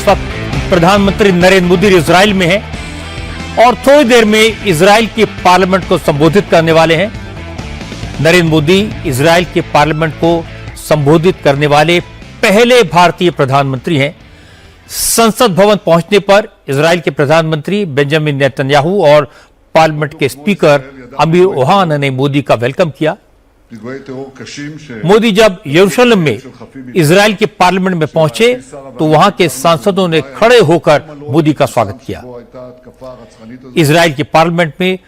इस वक्त प्रधानमंत्री नरेंद्र मोदी इजराइल में हैं और थोड़ी देर में इजराइल की पार्लियामेंट को संबोधित करने वाले हैं। नरेंद्र मोदी इजराइल के पार्लियामेंट को संबोधित करने वाले पहले भारतीय प्रधानमंत्री हैं। संसद भवन पहुंचने पर इजराइल के प्रधानमंत्री बेंजामिन नेतन्याहू और पार्लियामेंट के स्पीकर अमीर ओहाना ने मोदी का वेलकम किया। मोदी जब यरूशलेम में इजराइल के पार्लियामेंट में पहुंचे तो वहां के सांसदों ने खड़े होकर मोदी का स्वागत किया। इजराइल के पार्लियामेंट में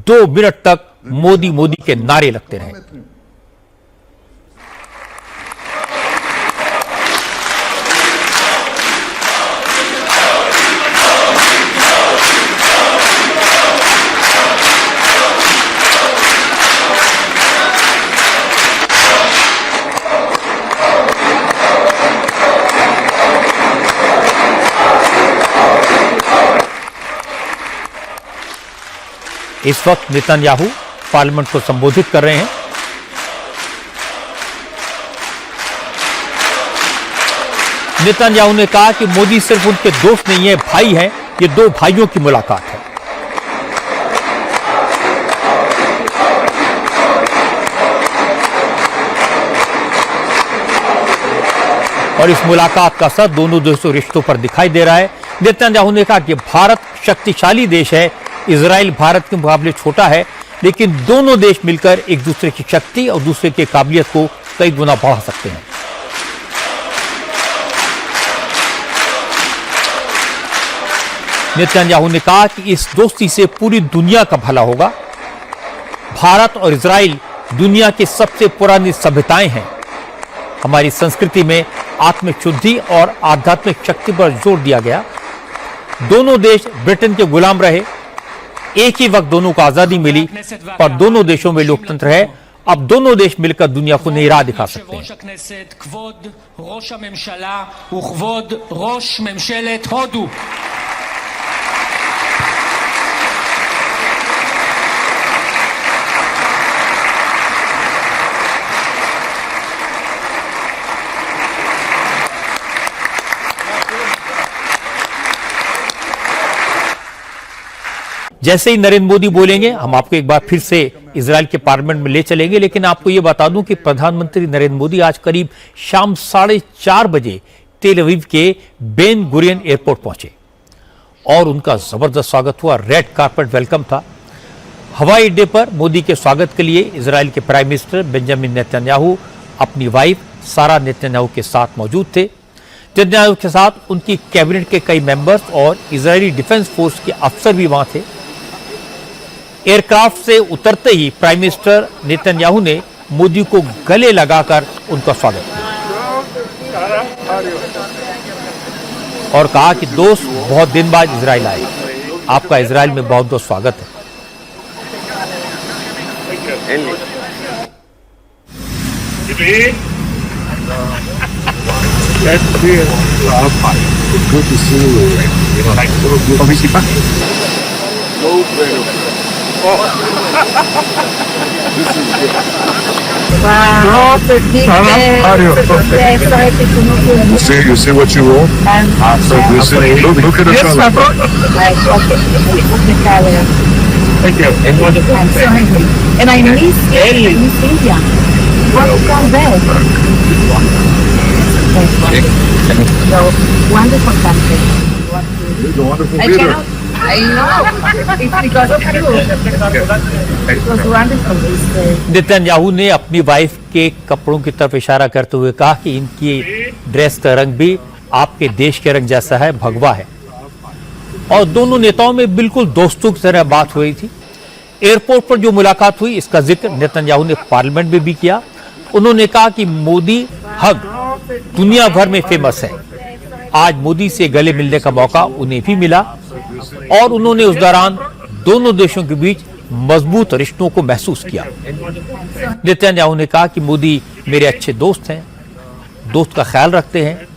2 मिनट तक मोदी मोदी के नारे लगते रहे। इस वक्त नेतन्याहू पार्लियामेंट को संबोधित कर रहे हैं। नेतन्याहू ने कहा कि मोदी सिर्फ उनके दोस्त नहीं है, भाई हैं। ये 2 भाइयों की मुलाकात है। और इस मुलाकात का असर दोनों देशों रिश्तों पर दिखाई दे रहा है। नेतन्याहू ने कहा कि भारत शक्तिशाली देश है, इजराइल भारत के मुकाबले छोटा है, लेकिन दोनों देश मिलकर एक दूसरे की शक्ति और दूसरे की काबिलियत को कई गुना बढ़ा सकते हैं। नेतन्याहू ने कहा कि इस दोस्ती से पूरी दुनिया का भला होगा। भारत और इजराइल दुनिया की सबसे पुरानी सभ्यताएं हैं। हमारी संस्कृति में आत्मिक शुद्धि और आध्यात्मिक शक्ति पर जोर दिया गया। दोनों देश ब्रिटेन के गुलाम रहे, एक ही वक्त दोनों को आजादी मिली, पर दोनों देशों में लोकतंत्र है। अब दोनों देश मिलकर दुनिया को नई राह दिखा सकते हैं। जैसे ही नरेंद्र मोदी बोलेंगे हम आपको एक बार फिर से इजराइल के पार्लियामेंट में ले चलेंगे, लेकिन आपको यह बता दूं कि प्रधानमंत्री नरेंद्र मोदी आज करीब शाम 4:30 बजे तेल अवीव के बेन गुरियन एयरपोर्ट पहुंचे और उनका जबरदस्त स्वागत हुआ। रेड कार्पेट वेलकम था। हवाई अड्डे पर मोदी के स्वागत के लिए इजराइल के प्राइम मिनिस्टर बेंजामिन नेतन्याहू अपनी वाइफ सारा नेतन्याहू के साथ मौजूद थे। नेतन्याहू के साथ उनकी कैबिनेट के कई मेंबर्स और इजरायली डिफेंस फोर्स के अफसर भी वहां थे। एयरक्राफ्ट से उतरते ही प्राइम मिनिस्टर नेतन्याहू ने मोदी को गले लगाकर उनका स्वागत किया और कहा कि दोस्त बहुत दिन बाद इजराइल आए, आपका इजराइल में बहुत बहुत स्वागत है। Wow, so big You see what you wrote? Look at the color. Thank you. I'm so hungry. And I miss India. Welcome back. So, wonderful country. He's a wonderful I leader. cannot. I know. It's because of you. It was wonderful. Netanyahu ने अपनी wife के कपड़ों की तरफ इशारा करते हुए कहा कि इनकी ड्रेस का रंग भी आपके देश के रंग जैसा है, भगवा है। और दोनों नेताओं में बिल्कुल दोस्तों की तरह बात हुई थी। एयरपोर्ट पर जो मुलाकात हुई इसका जिक्र नेतन्याहू ने पार्लियामेंट में भी किया। उन्होंने कहा कि मोदी हग दुनिया भर में फेमस है। आज मोदी से गले मिलने का मौका उन्हें भी मिला और उन्होंने उस दौरान दोनों देशों के बीच मजबूत रिश्तों को महसूस किया। नेतन्याहू ने कहा कि मोदी मेरे अच्छे दोस्त हैं, दोस्त का ख्याल रखते हैं।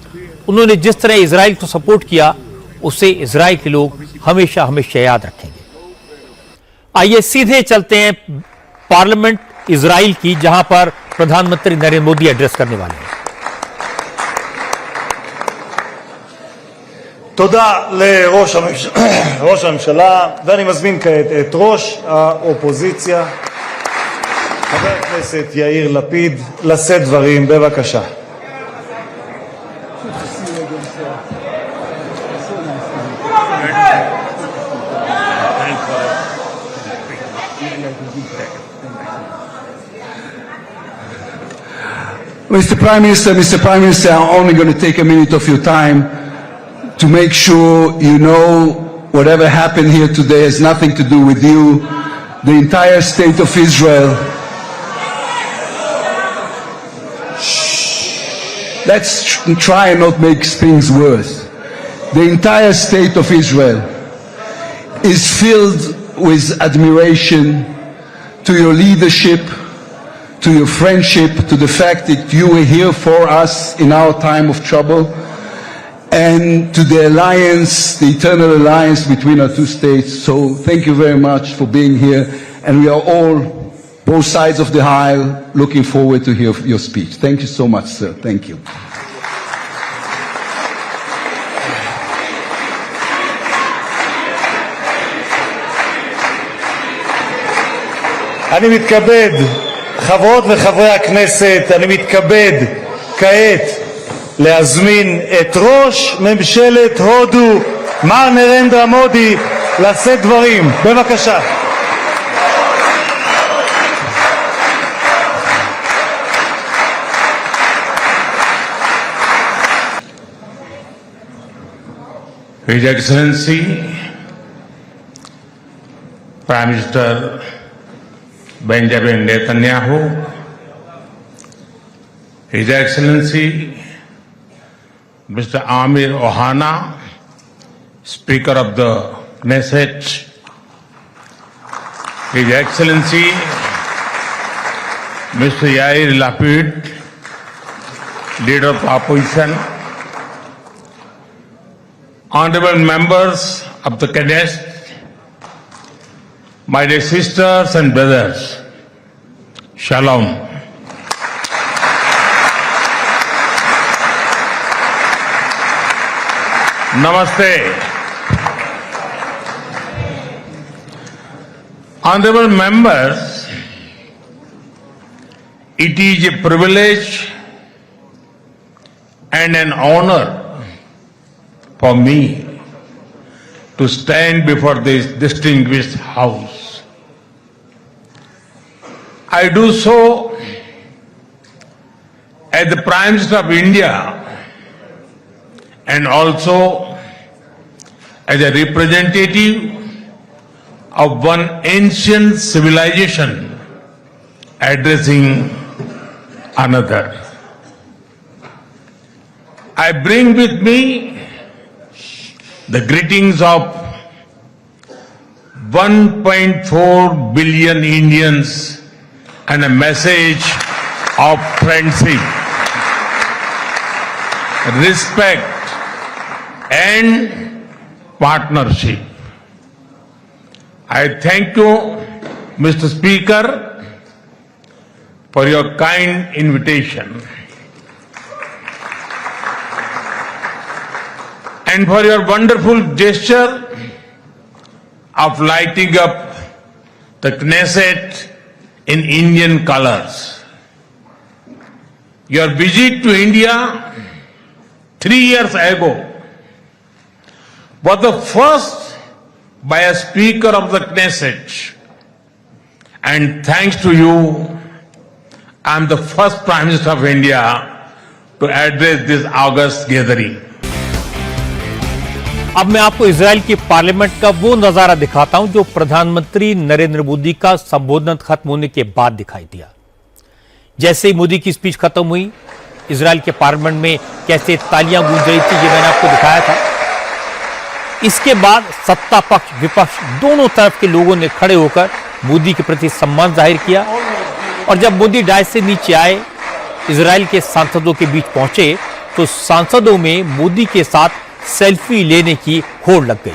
उन्होंने जिस तरह इजराइल को सपोर्ट किया उसे इजराइल के लोग हमेशा हमेशा याद रखेंगे। आइए सीधे चलते हैं पार्लियामेंट इजराइल की, जहां पर प्रधानमंत्री नरेंद्र मोदी एड्रेस करने वाले हैं। תודה לראש הממשלה, ואני מזמין כעת את ראש האופוזיציה, חבר הכנסת יאיר לפיד, לשאת דברים. בבקשה. Mr. Prime Minister, I'm only going to take a minute of your time to make sure you know whatever happened here today has nothing to do with you. The entire state of Israel. Let's try and not make things worse. The entire state of Israel is filled with admiration to your leadership, to your friendship, to the fact that you were here for us in our time of trouble, and to the alliance, the eternal alliance between our two states. So thank you very much for being here, and we are all, both sides of the aisle, looking forward to hear your speech. Thank you so much, sir. Thank you. אני מתכבד, חברות וחברי הכנסת, אני מתכבד כעת להזמין את ראש ממשלת הודו, מר נרנדרה מודי, לשאת דברים. בבקשה. His Excellency, Prime Minister Benjamin Netanyahu, His Excellency Mr. Amir Ohana, Speaker of the Knesset, His Excellency Mr. Yair Lapid, Leader of the Opposition, Honorable members of the Knesset, my dear sisters and brothers, Shalom. Namaste. Honorable members, it is a privilege and an honor for me to stand before this distinguished house. I do so as the Prime Minister of India and also as a representative of one ancient civilization addressing another. I bring with me the greetings of 1.4 billion Indians and a message of friendship, respect and partnership. I thank you, Mr. Speaker, for your kind invitation and for your wonderful gesture of lighting up the Knesset in Indian colors. Your visit to India 3 years ago was the first by a Speaker of the Knesset, and thanks to you, I am the first Prime Minister of India to address this august gathering. अब मैं आपको Israel की parliament का वो नजारा दिखाता हूं जो प्रधानमंत्री नरेंद्र मोदी का संबोधन खत्म होने के बाद दिखाई दिया। जैसे ही मोदी की स्पीच खत्म हुई, इजराइल के पार्लियामेंट में कैसे तालियां गूंज रही थी, ये मैंने आपको दिखाया था। इसके बाद सत्ता पक्ष विपक्ष दोनों तरफ के लोगों ने खड़े होकर मोदी के प्रति सम्मान जाहिर किया, और जब मोदी डायस से नीचे आए, इजराइल के सांसदों के बीच पहुंचे, तो सांसदों में मोदी के साथ सेल्फी लेने की होड़ लग गई।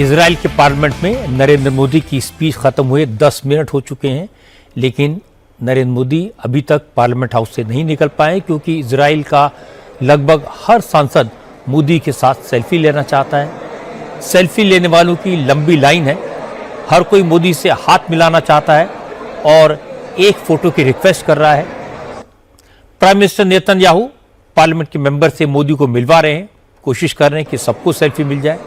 इजराइल के पार्लियामेंट में नरेंद्र मोदी की स्पीच खत्म हुए 10 मिनट हो चुके हैं, लेकिन नरेंद्र मोदी अभी तक पार्लियामेंट हाउस से नहीं निकल पाए, क्योंकि इजराइल का लगभग हर सांसद मोदी के साथ सेल्फी लेना चाहता है। सेल्फी लेने वालों की लंबी लाइन है। हर कोई मोदी से हाथ मिलाना चाहता है और एक फोटो की रिक्वेस्ट कर रहा है। प्राइम मिनिस्टर नेतन्याहू पार्लियामेंट के मेंबर से मोदी को मिलवा रहे हैं, कोशिश कर रहे हैं कि सबको सेल्फी मिल जाए।